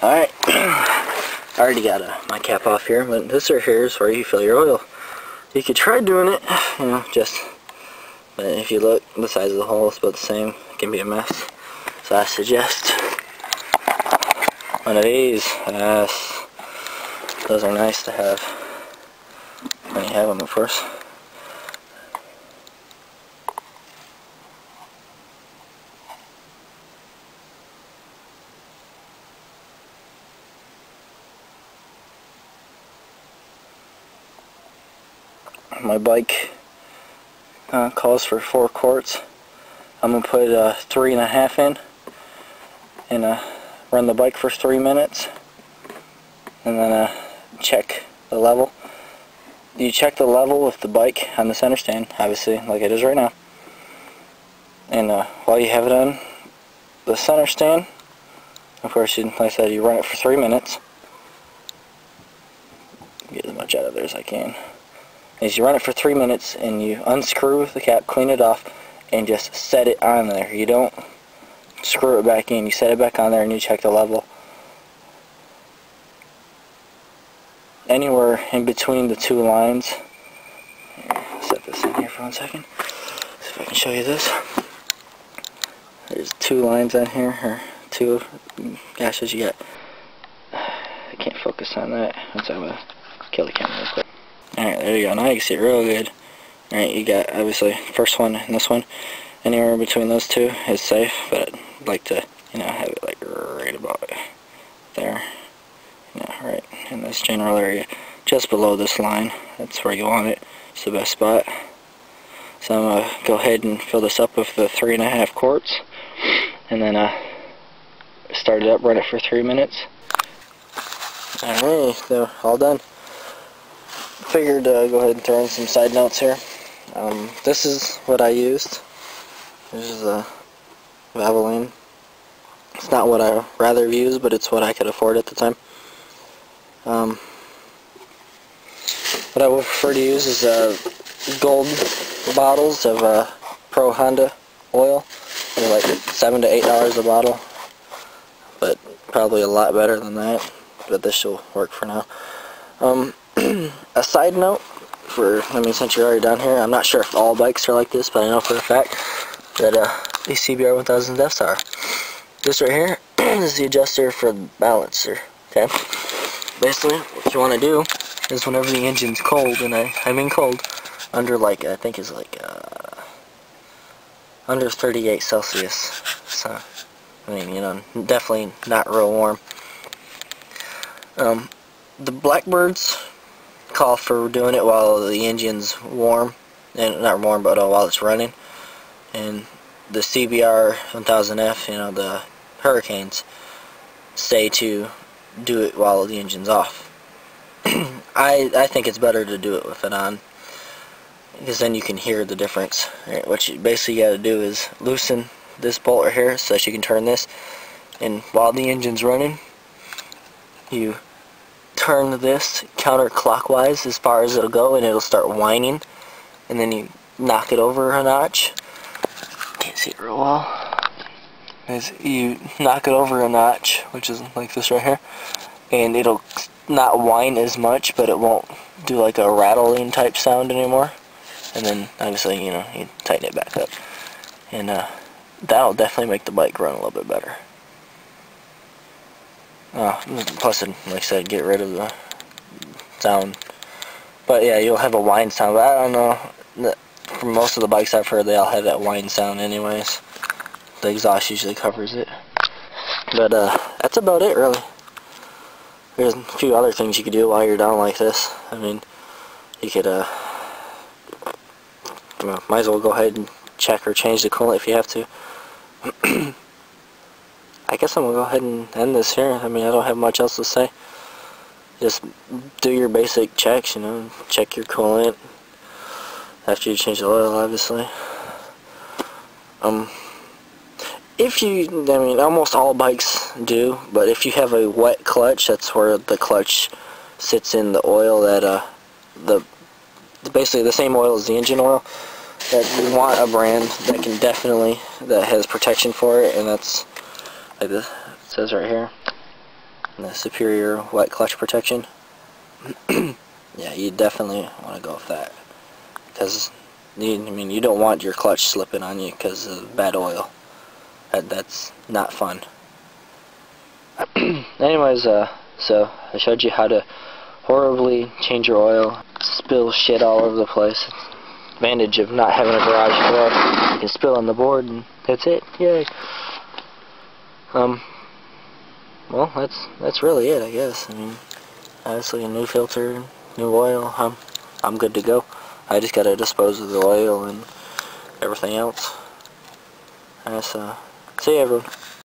Alright, I already got my cap off here, but this right here is where you fill your oil. You could try doing it, but if you look, the size of the hole is about the same. It can be a mess. So I suggest one of these. Yes, those are nice to have when you have them, of course. My bike calls for 4 quarts. I'm going to put 3.5 in and run the bike for 3 minutes and then check the level. You check the level with the bike on the center stand, obviously, like it is right now. And while you have it on the center stand, of course, like I said, you run it for 3 minutes. Get as much out of there as I can. Is you run it for 3 minutes and you unscrew the cap, clean it off, and just set it on there. You don't screw it back in. You set it back on there and you check the level. Anywhere in between the 2 lines. Here, set this in here for 1 second. See if I can show you this. There's 2 lines on here, or 2 gashes you got. I can't focus on that. I'm going to kill the camera real quick. Alright, there you go. Now you can see it real good. Alright, you got obviously first one and this one. Anywhere between those 2 is safe, but I'd like to, have it like right about there. Right in this general area, just below this line. That's where you want it. It's the best spot. So I'm going to go ahead and fill this up with the 3.5 quarts, and then start it up, run it for 3 minutes. Alright, so all done. Figured go ahead and throw in some side notes here. This is what I used. This is a Valvoline. It's not what I rather have used, but it's what I could afford at the time. What I would prefer to use is gold bottles of Pro Honda oil. They're like $7 to $8 a bottle, but probably a lot better than that. But this will work for now. A side note since you're already down here, I'm not sure if all bikes are like this, but I know for a fact that these CBR 1000 Defs are. This right here is the adjuster for the balancer. Okay. Basically, what you want to do is whenever the engine's cold, and I mean cold, under like, I think it's like under 38 Celsius. So, I mean, definitely not real warm. The Blackbirds call for doing it while the engine's warm, and not warm, but while it's running. And the CBR 1000F, the Hurricanes, say to do it while the engine's off. I think it's better to do it with it on, because then you can hear the difference. Right, what you basically got to do is loosen this bolt right here so that you can turn this, and while the engine's running, you turn this counterclockwise as far as it'll go, and it'll start whining, and then you knock it over a notch. Can't see it real well. As you knock it over a notch, which is like this right here, and it'll not whine as much, but it won't do like a rattling type sound anymore. And then obviously, you tighten it back up, and that'll definitely make the bike run a little bit better. Plus, like I said, get rid of the sound. But yeah, you'll have a whine sound. But I don't know. For most of the bikes I've heard, they all have that whine sound anyways. The exhaust usually covers it. But that's about it, really. There's a few other things you could do while you're down like this. I mean, you could might as well go ahead and check or change the coolant if you have to. I guess I'm going to go ahead and end this here. I mean, I don't have much else to say. Just do your basic checks, check your coolant after you change the oil, obviously. Almost all bikes do, but if you have a wet clutch, that's where the clutch sits in the oil that, basically the same oil as the engine oil. That we want a brand that can that has protection for it, and that's like this, it says right here. the superior wet clutch protection. Yeah, you definitely want to go with that, because you don't want your clutch slipping on you because of bad oil. That's not fun. Anyways, so I showed you how to horribly change your oil, spill shit all over the place. Advantage of not having a garage door, you can spill on the board and that's it. Yay. Well, that's really it, I guess. I mean, obviously a new filter, new oil, I'm good to go. I just gotta dispose of the oil and everything else. Alright, so see you, everyone.